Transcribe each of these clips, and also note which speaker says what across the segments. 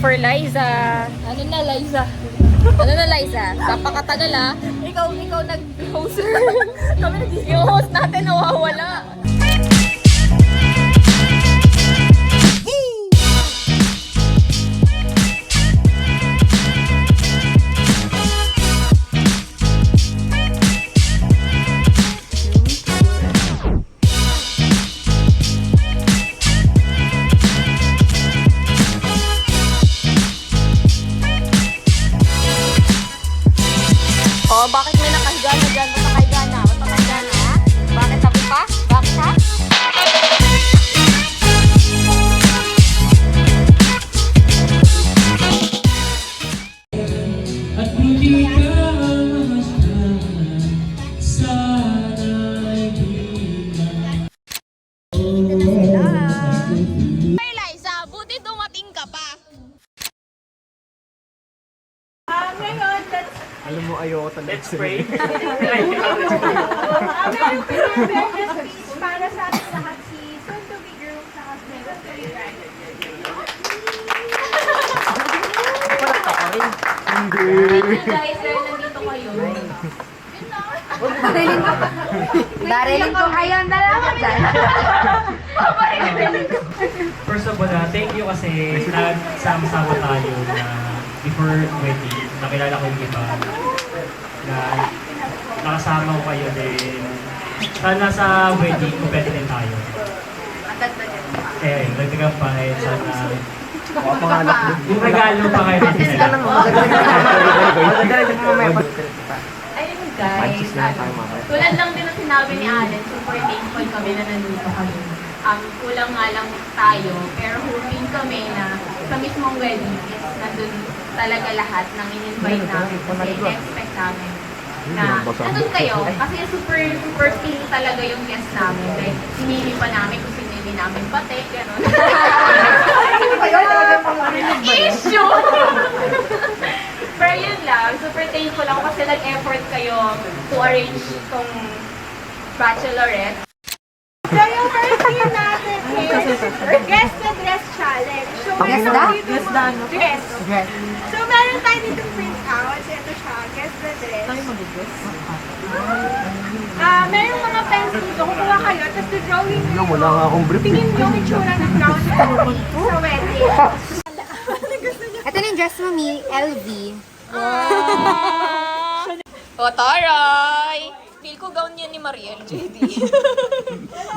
Speaker 1: for Liza.
Speaker 2: Ano na, Liza?
Speaker 1: Ano na, Liza? Kapakatagal ah.
Speaker 2: Ikaw nag-host.
Speaker 1: Kami yung host natin nawawala. Oh, bakit may nakahiga na dyan? Ba't nakahiga na? Ba't nakahiga na? Ha? Bakit sabi pa? Bakit ha?
Speaker 3: At hindi ka mamasdan, sana'y di na.
Speaker 1: Hey, Liza, buti dumating ka pa.
Speaker 2: Ngayon,
Speaker 4: Alam mo, ayoko talaga.
Speaker 3: Let's pray.
Speaker 2: meron pinag-prepare na speech para sa ating lahat si soon-to-be groom sa husband of the guys, dahil nandito kayo.
Speaker 5: Dariling ko kayo ang dalawa dyan.
Speaker 3: First of all, thank you kasi nagsama-sama tayo na before wedding, nakilala ko yung iba na nakasama ko kayo din. Sana sa wedding, pwede din tayo. Eh, nagdagang pa eh, sana yung regalo pa kayo natin nila.
Speaker 2: Ayun guys, tulad lang din ang sinabi ni Allen, super thankful kami na nandito kami. Kulang nga lang tayo, pero hoping kami na sa mismong wedding is nandun talaga lahat ng in-invite namin kasi in-expect namin na nandun kayo kasi super feel talaga yung guest namin. Like, sinili pa namin kung sinili namin pati, gano'n. Issue! Pero yun lang, super thankful ako kasi nag-effort kayo to arrange tong bachelorette. So yung first year natin is Guess the Dress Challenge. So meron dito dress. So meron tayo dito print out. So ito siya, Guess the Dress. Meron mga pens dito. Kukuha kayo, tapos drawing nyo.
Speaker 4: Wala nga akong brief.
Speaker 2: Tingin nyo yung itsura ng gown sa wedding.
Speaker 5: Ito na yung dress, mami. LV.
Speaker 1: O, taray! Feel ko gown yan ni Mariel, JD.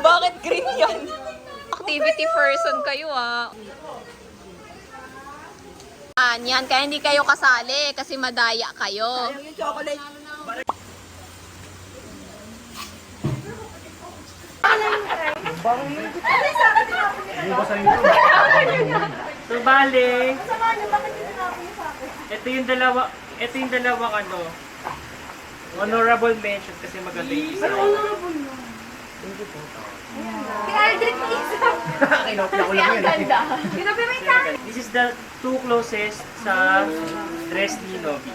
Speaker 1: Bakit green yan? Activity person kayo ah. Yan, kaya hindi kayo kasali kasi madaya kayo.
Speaker 3: So, bale, ito yung dalawang honorable mention kasi maganda yung isa.
Speaker 5: Aldrich isa.
Speaker 2: Ang ganda.
Speaker 5: Pinapimay sa akin.
Speaker 3: This is the two closest sa dress ni Novi.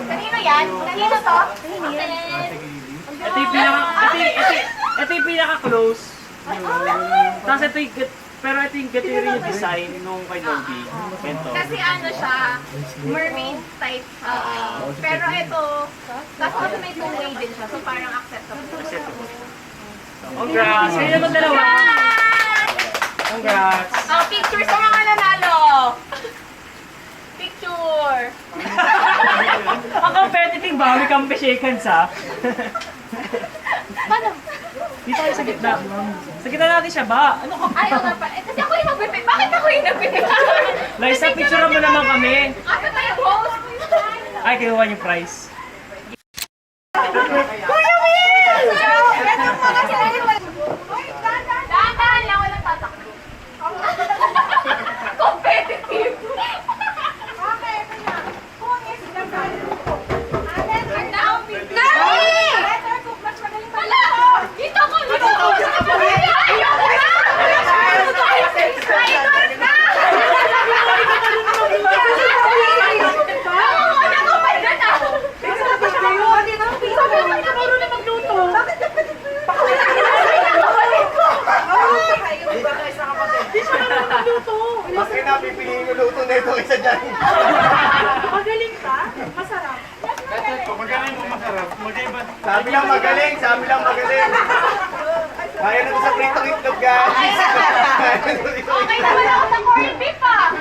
Speaker 2: Kanino yan? Kanino to?
Speaker 3: Ito yung pinaka-close. Tapos pero ito yung gato rin yung design nung kay Novi. Ito.
Speaker 2: Kasi ano siya, mermaid type siya. Pero ito, tapos also may two-way din siya. So parang acceptable.
Speaker 3: Congrats! Kaya naman dalawa. Congrats!
Speaker 2: Oh, picture sa mga nanalo! Picture!
Speaker 3: Ang competitive ba? May kampi-shakens ha?
Speaker 2: Paano?
Speaker 3: Dito tayo sa gitna. Sa gitna natin siya ba? Ano ka?
Speaker 2: Ayaw nga pa. Kasi ako yung magpipit. Bakit ako yung nagpipit?
Speaker 3: Liza, picture mo naman kami.
Speaker 2: Asa tayo host?
Speaker 3: Ay, kinuha yung prize.
Speaker 2: Kuya Will! Ganun mo kasi dahan-dahan lang, walang tatakbo. Competitive. Okay, ito na. Kung is the value ko. Nani! Better cook, mas magaling pa. Wala! Dito ko! Dito ko! Ayoko na! Ayoko na! Bakit
Speaker 4: Sabi lang magaling, sabi lang magaling. Kaya na sa pritong itlog, guys.
Speaker 2: Okay naman ako sa corned beef ah!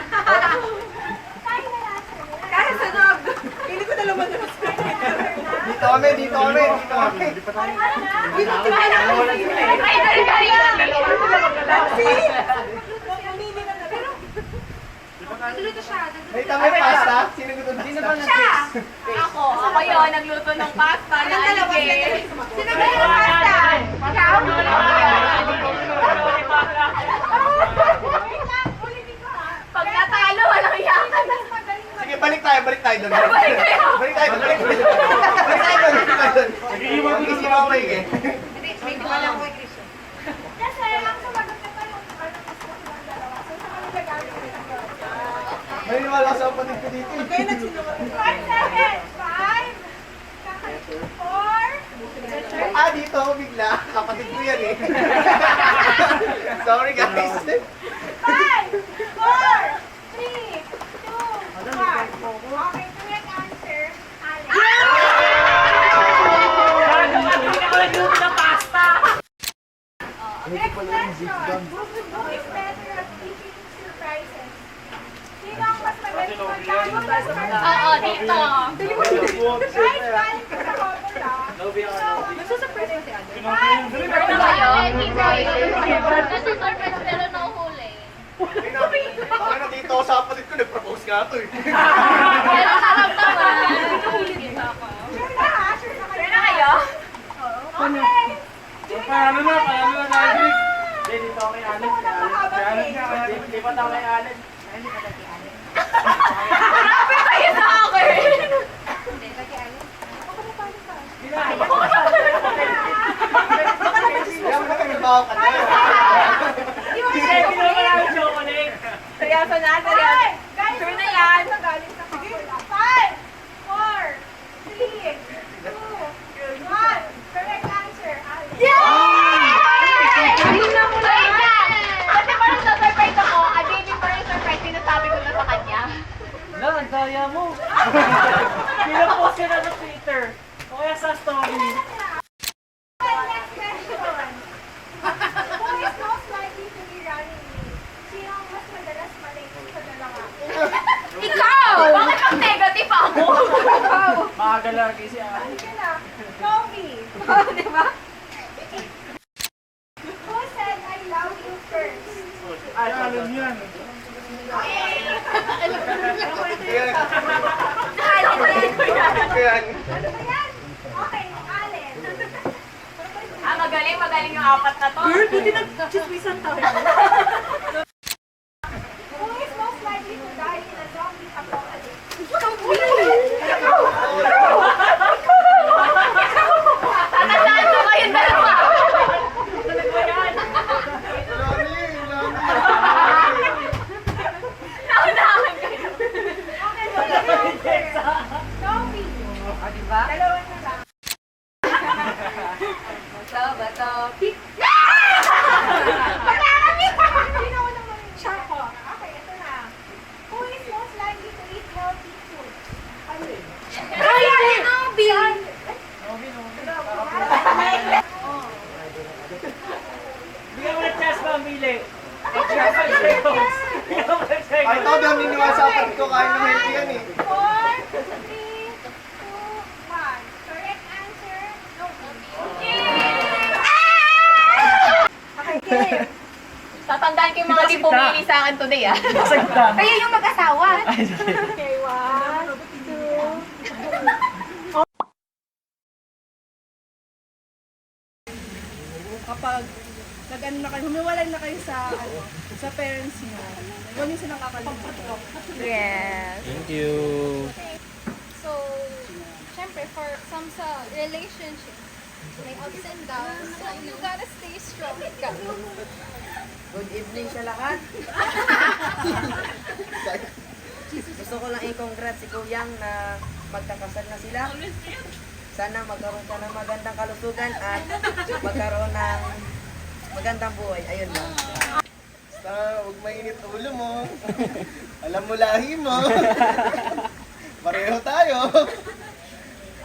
Speaker 6: Kahit sa nog. Pili ko na lumalas.
Speaker 4: Dito kami, dito kami, dito kami.
Speaker 2: Ay, dali-dali!
Speaker 4: May tama yung pasta? Sino gusto ng pasta?
Speaker 2: Ako yun, nagluto ng pasta na alige.
Speaker 6: Sino ba yung pasta? Ikaw?
Speaker 2: Pag natalo, walang iyakan.
Speaker 4: Sige, balik tayo doon. Balik tayo doon. Balik tayo doon. Mag-isip ako eh.
Speaker 6: May tiwala ko kay Christian.
Speaker 2: Kasi ang sumagot na tayo,
Speaker 4: May niwala sa kapatid ko dito eh.
Speaker 6: Kaya nagsinungaling.
Speaker 2: 5 seconds! 5, 4,
Speaker 4: Ah, dito ako bigla. Kapatid ko yan eh. Sorry guys.
Speaker 2: 5, 4, 3, 2, 1. Okay, correct answer. Alex. Next question. Who is better at keeping surprises? Sino ang mas magaling magtago? Oo, dito. Guys, galing ko sa couple ah.
Speaker 6: Nagsusurprise mo si Ate.
Speaker 2: Nasusurprise pero nahuhuli.
Speaker 4: Baka na dito ako sa kapatid ko, nag-propose nga ito eh.
Speaker 2: Pero naramdaman. Sure na ha? Sure na kayo? Okay.
Speaker 3: Paano na, Nagrik? Dito ako kay Alex. Di pa tayo kay Alex.
Speaker 2: Grabe kayo sa akin!
Speaker 4: Kaya mo nagbawa ka na.
Speaker 6: Seryoso na, seryoso.
Speaker 2: Guys, sure na yan. Galing sa couple. 5, 4, 3, 2, 1. Correct answer, Alex. Wait lang! Kasi parang na-surprise ako. A day before yung surprise, sinasabi ko na sa kanya.
Speaker 3: Wala, ang daya mo. Pinapost ka na sa Twitter. O kaya sa story.
Speaker 2: Next question. Who is most likely to be running late? Sino ang mas madalas malate sa dalawa? Ikaw! Bakit ang negative ako?
Speaker 3: Maaga lagi si Alex.
Speaker 2: Sige na. Kobe.
Speaker 6: Di ba?
Speaker 2: Who said I love you first?
Speaker 3: Ay, alam yan.
Speaker 4: Kaya,
Speaker 2: Allen.
Speaker 4: kaya,
Speaker 2: Ayan. Okay, Allen. Magaling yung apat na to.
Speaker 6: Girl, buti nag-chismisan tayo.
Speaker 2: Who is most likely to die in a zombie apocalypse? Tatandaan ko kayong dalawa. Naunahan kayo. Okay, zombie.
Speaker 6: Diba?
Speaker 2: Dalawa na lang.
Speaker 6: Bato.
Speaker 2: Marami! Sino ko naman yung Chaco. Okay, ito na. Who is most likely to eat healthy food? Ryan! Nobi!
Speaker 3: Bigyan mo na chance ba, Mili?
Speaker 4: ay, ito, di ang niniwala sa kapatid ko, kain ng healthy yan eh.
Speaker 2: 4, 3, 2, 1. Correct answer?
Speaker 6: Okay, game.
Speaker 2: Tatandaan ko yung mga di pumili sa akin today ah.
Speaker 6: Kayo yung mag-asawa.
Speaker 2: Okay, 1, 2.
Speaker 6: Kapag nag-ano na kayo, humiwalay na kayo sa sa parents niyo. Huwag niyo silang kakalimutan.
Speaker 1: Yes.
Speaker 3: Thank you.
Speaker 5: So, syempre, for some sa relationship, may ups and downs. So, you gotta stay strong.
Speaker 7: Good evening sa lahat. Gusto ko lang i-congrats si Kuyang na magkakasal na sila. Sana magkaroon ka ng magandang kalusugan at magkaroon ng magandang buhay. Ayun lang.
Speaker 4: Basta, huwag mainit ulo mo. Alam mo lahi mo. Pareho tayo.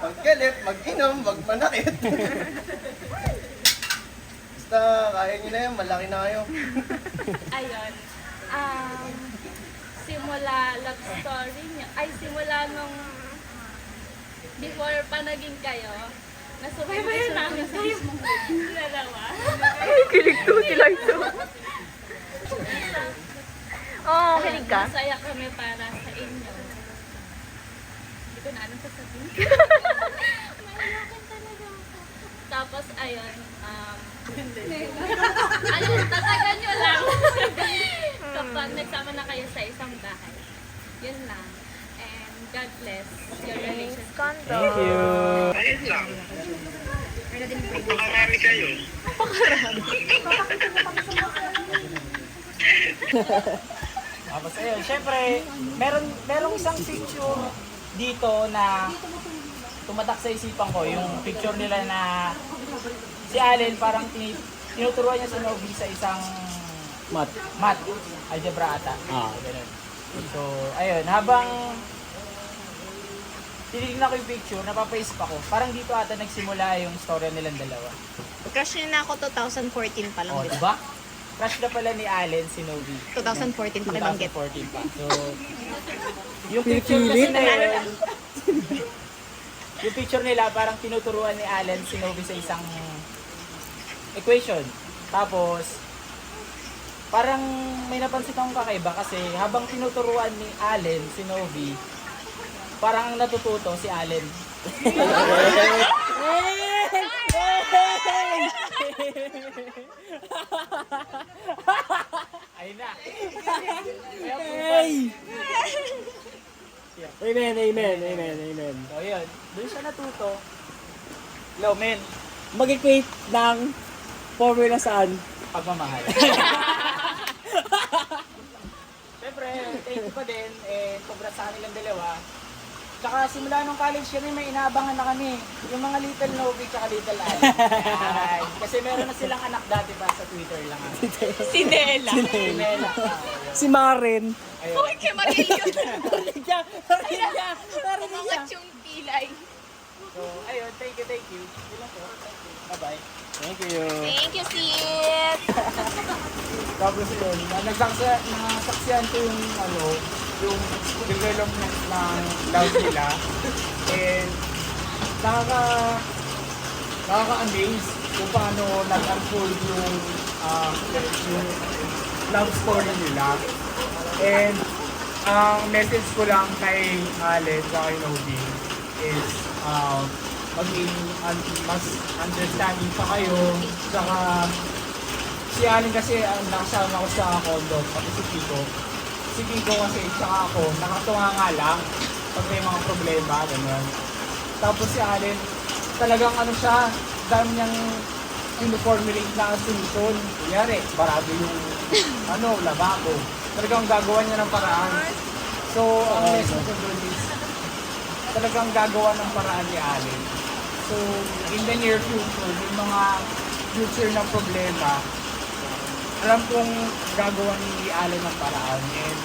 Speaker 4: Magkalit, mag-inom, magmanakit. Basta kaya nyo na yan, malaki na kayo.
Speaker 8: Ayun. Simula love story niyo. Ay, simula nung before pa naging kayo, nasubaybayan namin kayo dalawa.
Speaker 1: Ay, kilig to sila ito. Oo, kilig ka.
Speaker 8: Masaya kami para sa inyo. Hindi ko na anong sasabihin. Naiyakan talaga ako. Tapos, ayun, ayun, tatagan nyo lang. Kapag nagsama na kayo sa isang bahay. Yun lang. And God bless your relationship.
Speaker 1: Thank
Speaker 3: you.
Speaker 9: Ayun lang. Pakarami kayo.
Speaker 10: Tapos ayun, syempre, merong isang picture dito na tumatak sa isipan ko, yung picture nila na si Allen parang tinuturuan niya si Novi sa isang math, algebra ata. Ganun. So, ayun, habang tinignan ko yung picture, napapaisip ako, parang dito ata nagsimula yung storya nilang dalawa.
Speaker 1: Crush niya na ako 2014 pa lang.
Speaker 10: O, diba? Crush na pala ni Allen si Novi.
Speaker 1: 2014 pa nabanggit.
Speaker 10: 2014 pa. So, yung picture kasi na yun, yung picture nila parang tinuturuan ni Allen si Novi sa isang equation. Tapos, parang may napansin akong kakaiba kasi habang tinuturuan ni Allen si Novi, parang ang natututo si Allen. Ayun na.
Speaker 3: Hey! Amen, amen, amen, amen.
Speaker 10: So yun, doon siya natuto. Hello, men.
Speaker 3: Mag-equate ng formula saan?
Speaker 10: Pagmamahal. Siyempre, thank you pa din. Congrats sa kanilang dalawa. Tsaka simula nung college kami, may inaabangan na kami. Yung mga Little Novi tsaka Little Allen. Yan. Kasi meron na silang anak dati pa sa Twitter lang.
Speaker 1: Si Nela.
Speaker 10: Si Nela.
Speaker 3: Si Maren.
Speaker 10: Ayun.
Speaker 1: Uy, kay Mariel yun.
Speaker 3: Narinig niya! Narinig niya! Narinig niya!
Speaker 1: Umangat yung pilay.
Speaker 10: So, ayun, thank you, thank you. Yun lang po. Thank you. Bye-bye.
Speaker 3: Thank you.
Speaker 1: Thank you, sis.
Speaker 10: Tapos yun, nasaksihan ko yung yung development ng love nila. And nakaka-amaze kung paano nag-unfold yung love story nila. And ang message ko lang kay Allen at kay Novi is maging mas understanding pa kayo. Saka si Allen kasi nakasama ko sa condo, pati si Pico. Si Pico kasi tsaka ako, nakatunga nga lang pag may mga problema, gano'n. Tapos si Allen, talagang siya, dami niyang formulate na solution. Kunyari, barado yung lababo. Talagang gagawa niya ng paraan. So, ang lesson ko doon is, talagang gagawa ng paraan ni Allen. So, in the near future, yung mga future na problema, alam kong gagawa ni Allen ng paraan. And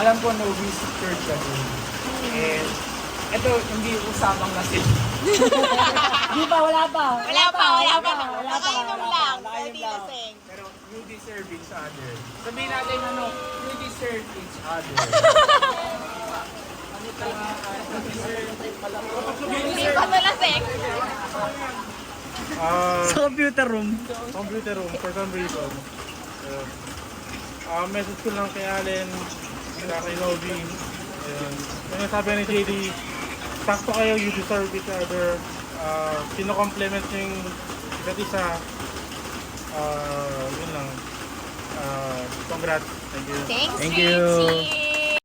Speaker 10: alam ko Novi secured ka doon. And ito, hindi usapang lasing.
Speaker 3: Di pa, wala pa.
Speaker 1: Wala pa. Nakainom lang. Hindi lasing.
Speaker 10: Pero you deserve each other. Sabihin natin you deserve each other.
Speaker 1: Hindi pa na lasing.
Speaker 3: Sa computer room.
Speaker 9: For some reason. Message ko lang kay Allen, kay Novi. Yung sabi ni JD, sakto kayo, you deserve each other. Kino-complement nyo yung isa't isa. Yun lang. Congrats. Thank you.
Speaker 1: Thanks,
Speaker 3: Thank you.
Speaker 1: Richie.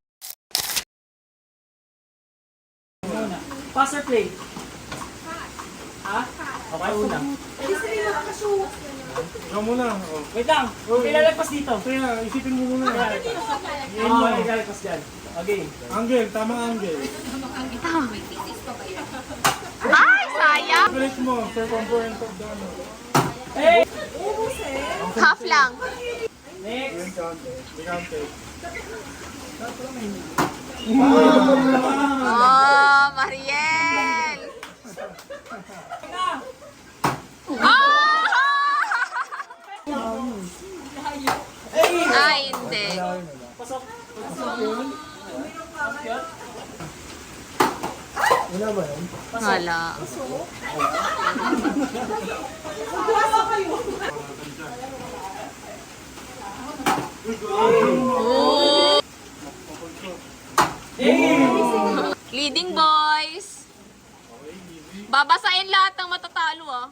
Speaker 3: Pass or play? Ha? Okay, una.
Speaker 9: Ikaw muna.
Speaker 3: Wait lang, ilalagpas dito.
Speaker 9: Kaya, isipin mo muna.
Speaker 3: Oo, ilalagpas dyan. Okay.
Speaker 9: Angle, tamang angle.
Speaker 1: Ay, sayang.
Speaker 9: Balik mo, circumference of the
Speaker 3: Hey!
Speaker 1: Half lang.
Speaker 3: Next.
Speaker 9: Counted.
Speaker 1: Oh, Mariel! Ah, hindi. Wala. Oh. Leading boys. Babasahin lahat ng matatalo ah.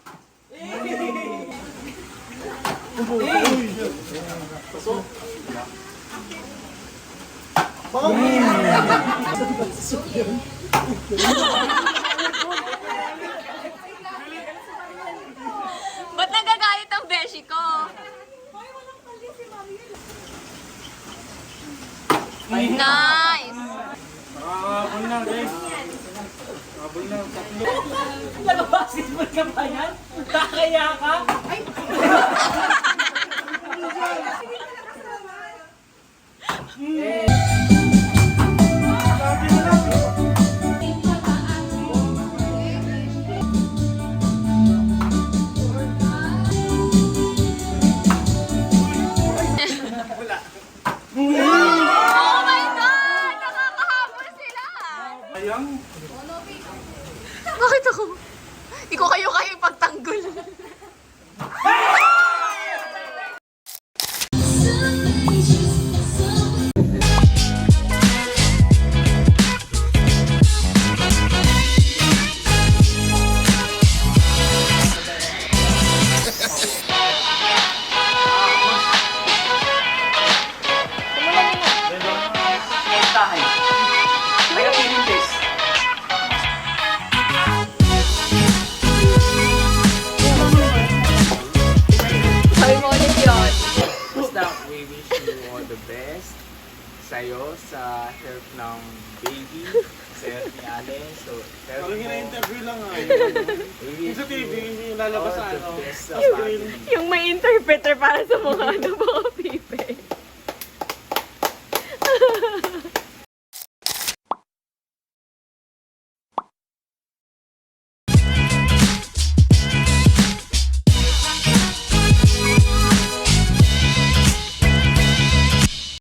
Speaker 1: Ba't nagagalit ang beshi ko? Nice!
Speaker 9: Habol na, guys. Habol na. Tatlo.
Speaker 7: Nag-basketball ka ba yan? Kakaya ka?
Speaker 1: Oh my God! Nakakahabol sila!
Speaker 9: Ayang.
Speaker 1: Bakit ako? Hindi ko kayo ipagtanggol. Sabi mo ulit yun.
Speaker 10: Basta, we wish you all the best sa'yo sa health ng baby, sa health ni Allen. So, health
Speaker 9: Parang
Speaker 10: mo.
Speaker 9: ina-interview lang ah.
Speaker 10: We wish
Speaker 9: Sa TV,
Speaker 10: you
Speaker 9: hindi lalabas sa
Speaker 10: all
Speaker 9: ano.
Speaker 10: the best sa family.
Speaker 1: Yung may interpreter para sa mga ano, mga pipe.